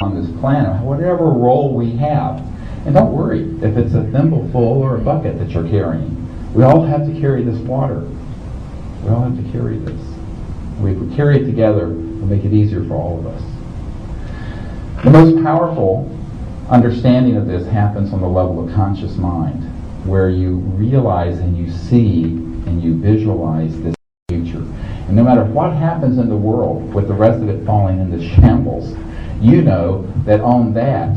on this planet, whatever role we have. And don't worry if it's a thimbleful or a bucket that you're carrying. We all have to carry this water. We all have to carry this. If we carry it together, it'll make it easier for all of us. The most powerful understanding of this happens on the level of conscious mind, where you realize and you see and you visualize this future. And no matter what happens in the world, with the rest of it falling into shambles, you know that on that,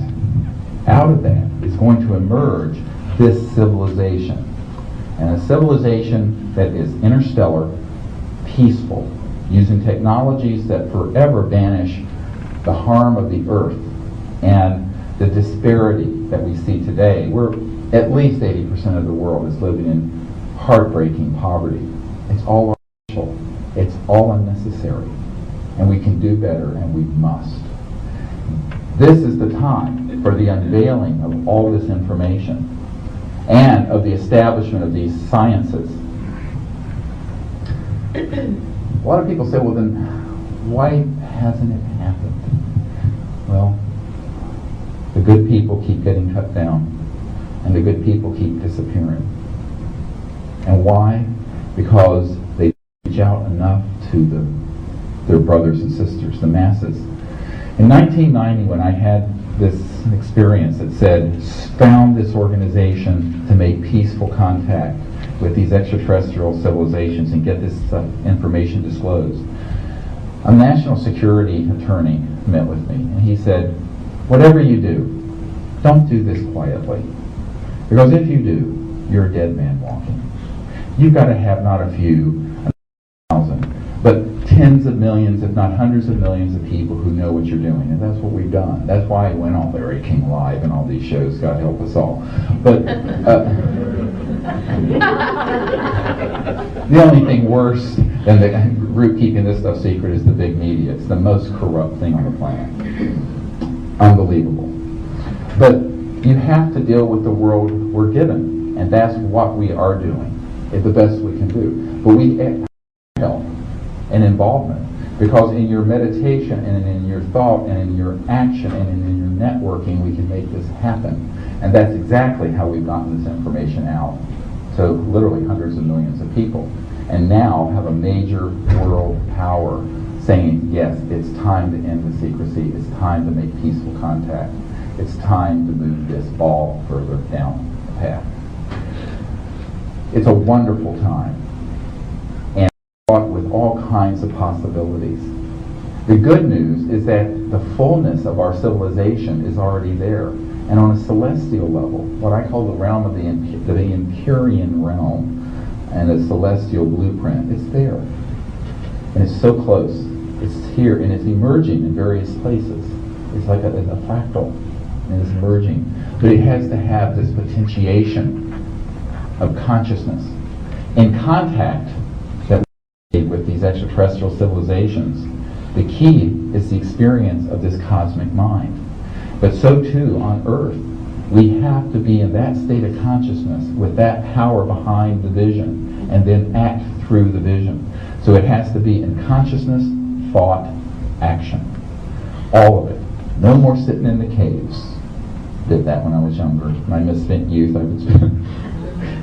out of that, is going to emerge this civilization. And a civilization that is interstellar, peaceful, using technologies that forever banish the harm of the earth and the disparity that we see today. We're at least 80% of the world is living in heartbreaking poverty. It's all artificial. It's all unnecessary. And we can do better, and we must. This is the time for the unveiling of all this information and of the establishment of these sciences. A lot of people say, well then, why hasn't it happened? Well, the good people keep getting cut down, and the good people keep disappearing. And why? Because they reach out enough to their brothers and sisters, the masses. In 1990, when I had this experience that said, found this organization to make peaceful contact with these extraterrestrial civilizations and get this information disclosed, a national security attorney met with me, and he said, whatever you do, don't do this quietly. Because if you do, you're a dead man walking. You've got to have not a few, 1,000, but tens of millions, if not hundreds of millions of people who know what you're doing. And that's what we've done. That's why I went on Larry King Live and all these shows, God help us all. But the only thing worse than the group keeping this stuff secret is the big media. It's the most corrupt thing on the planet. Unbelievable. But you have to deal with the world we're given, and that's what we are doing. It's the best we can do. But we have help and involvement, because in your meditation and in your thought and in your action and in your networking, we can make this happen. And that's exactly how we've gotten this information out to literally hundreds of millions of people. And now have a major world power saying, yes, it's time to end the secrecy. It's time to make peaceful contact. It's time to move this ball further down the path. It's a wonderful time, and fraught with all kinds of possibilities. The good news is that the fullness of our civilization is already there. And on a celestial level, what I call the realm of the Empyrean realm and a celestial blueprint, it's there. And it's so close. It's here, and it's emerging in various places. It's like a fractal, and it's emerging. But it has to have this potentiation of consciousness in contact that we with these extraterrestrial civilizations. The key is the experience of this cosmic mind. But so too on Earth, we have to be in that state of consciousness with that power behind the vision and then act through the vision. So it has to be in consciousness, thought, action. All of it. No more sitting in the caves. Did that when I was younger. My misspent youth, I would spend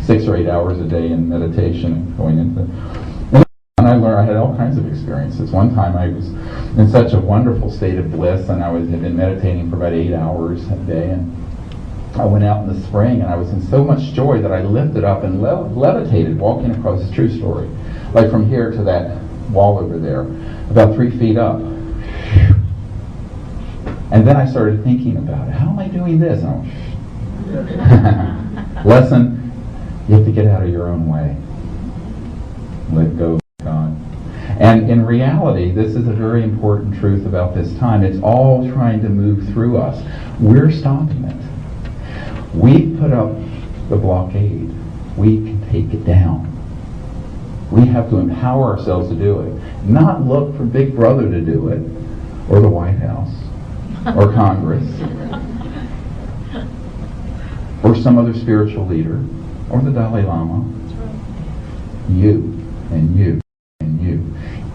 6 or 8 hours a day in meditation going into. And I learned, I had all kinds of experiences. One time I was in such a wonderful state of bliss, and had been meditating for about 8 hours a day, and I went out in the spring, and I was in so much joy that I lifted up and levitated, walking across, it's a true story, like from here to that wall over there, about 3 feet up. And then I started thinking about it. How am I doing this? Lesson, you have to get out of your own way. Let go of God. And in reality, this is a very important truth about this time. It's all trying to move through us. We're stopping it. We put up the blockade. We can take it down. We have to empower ourselves to do it. Not look for Big Brother to do it, or the White House, or Congress, or some other spiritual leader, or the Dalai Lama. You and you and you.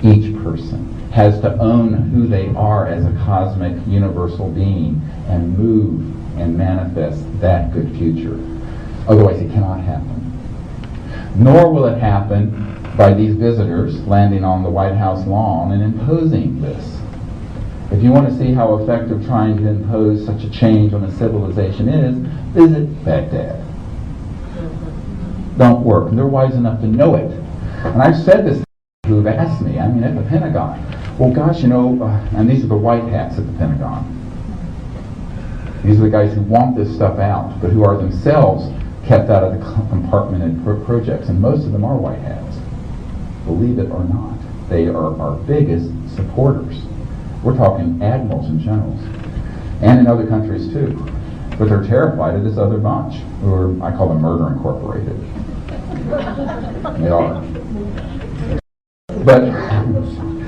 Each person has to own who they are as a cosmic universal being and move and manifest that good future. Otherwise it cannot happen. Nor will it happen by these visitors landing on the White House lawn and imposing this. If you want to see how effective trying to impose such a change on a civilization is, visit Baghdad. Don't work. And they're wise enough to know it. And I've said this to people who've asked me, at the Pentagon, well, gosh, and these are the white hats at the Pentagon. These are the guys who want this stuff out, but who are themselves kept out of the compartmented projects. And most of them are white hats. Believe it or not. They are our biggest supporters. We're talking admirals and generals. And in other countries too. But they're terrified of this other bunch, who are, I call them Murder Incorporated. They are. But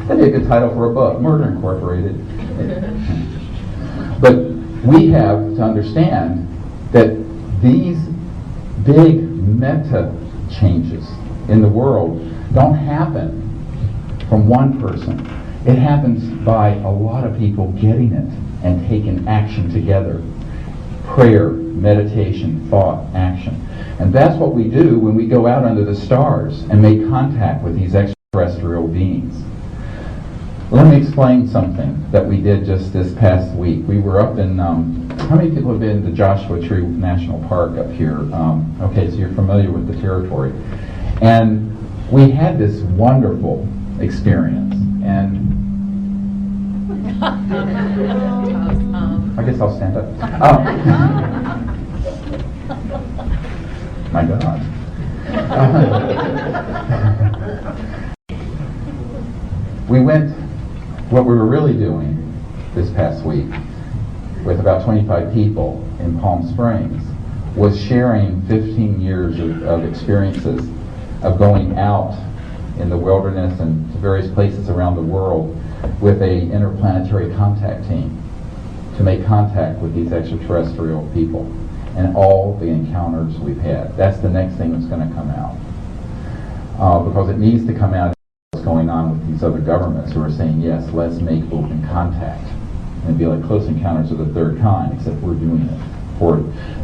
that'd be a good title for a book, Murder Incorporated. But we have to understand that these big meta changes in the world don't happen from one person. It happens by a lot of people getting it and taking action together. Prayer, meditation, thought, action. And that's what we do when we go out under the stars and make contact with these extraterrestrial beings. Let me explain something that we did just this past week. We were up in, how many people have been to Joshua Tree National Park up here? Okay, so you're familiar with the territory. And we had this wonderful experience. And I guess I'll stand up. My God. What we were really doing this past week with about 25 people in Palm Springs was sharing 15 years of experiences of going out in the wilderness and to various places around the world with a interplanetary contact team to make contact with these extraterrestrial people and all the encounters we've had. That's the next thing that's going to come out. Because it needs to come out what's going on with these other governments who are saying, yes, let's make open contact. And it'd be like Close Encounters of the Third Kind, except we're doing it.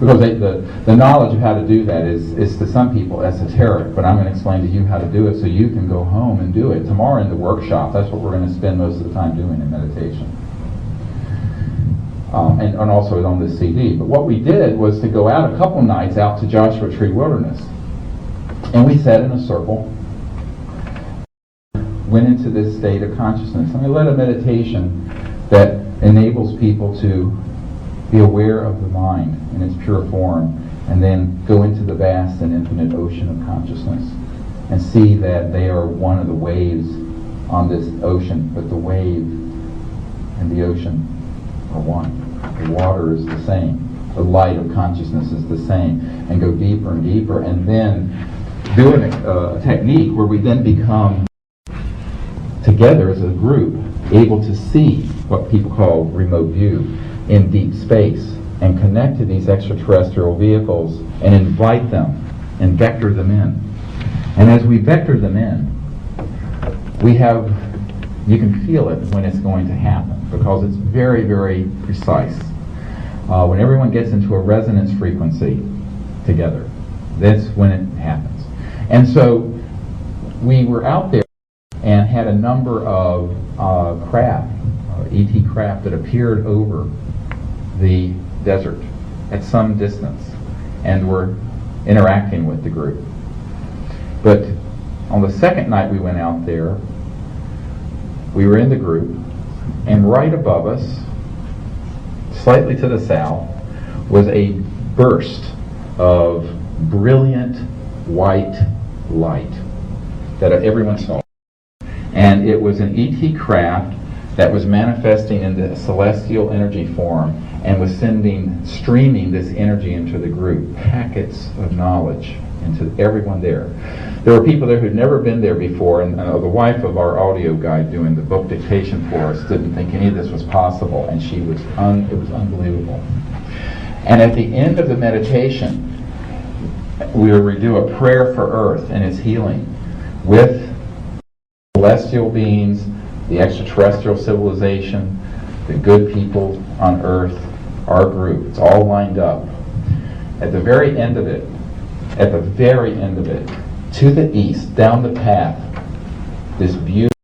Because the knowledge of how to do that is to some people esoteric, but I'm going to explain to you how to do it so you can go home and do it. Tomorrow in the workshop, that's what we're going to spend most of the time doing in meditation. And also on this CD. But what we did was to go out a couple nights out to Joshua Tree Wilderness. And we sat in a circle, went into this state of consciousness. And we led a meditation that enables people to be aware of the mind in its pure form, and then go into the vast and infinite ocean of consciousness and see that they are one of the waves on this ocean, but the wave and the ocean are one. The water is the same. The light of consciousness is the same. And go deeper and deeper, and then do a technique where we then become together as a group able to see what people call remote view in deep space and connect to these extraterrestrial vehicles and invite them and vector them in. And as we vector them in, you can feel it when it's going to happen because it's very, very precise. When everyone gets into a resonance frequency together, that's when it happens. And so we were out there and had a number of craft, ET craft that appeared over the desert at some distance and were interacting with the group. But on the second night we went out there, we were in the group, and right above us, slightly to the south, was a burst of brilliant white light that everyone saw. And it was an ET craft that was manifesting in the celestial energy form and was streaming this energy into the group, packets of knowledge into everyone there. There were people there who'd never been there before, and the wife of our audio guide doing the book dictation for us didn't think any of this was possible, and it was unbelievable. And at the end of the meditation, we would do a prayer for Earth and its healing with celestial beings, the extraterrestrial civilization, the good people on Earth, our group. It's all lined up. At the very end of it, to the east, down the path, this beautiful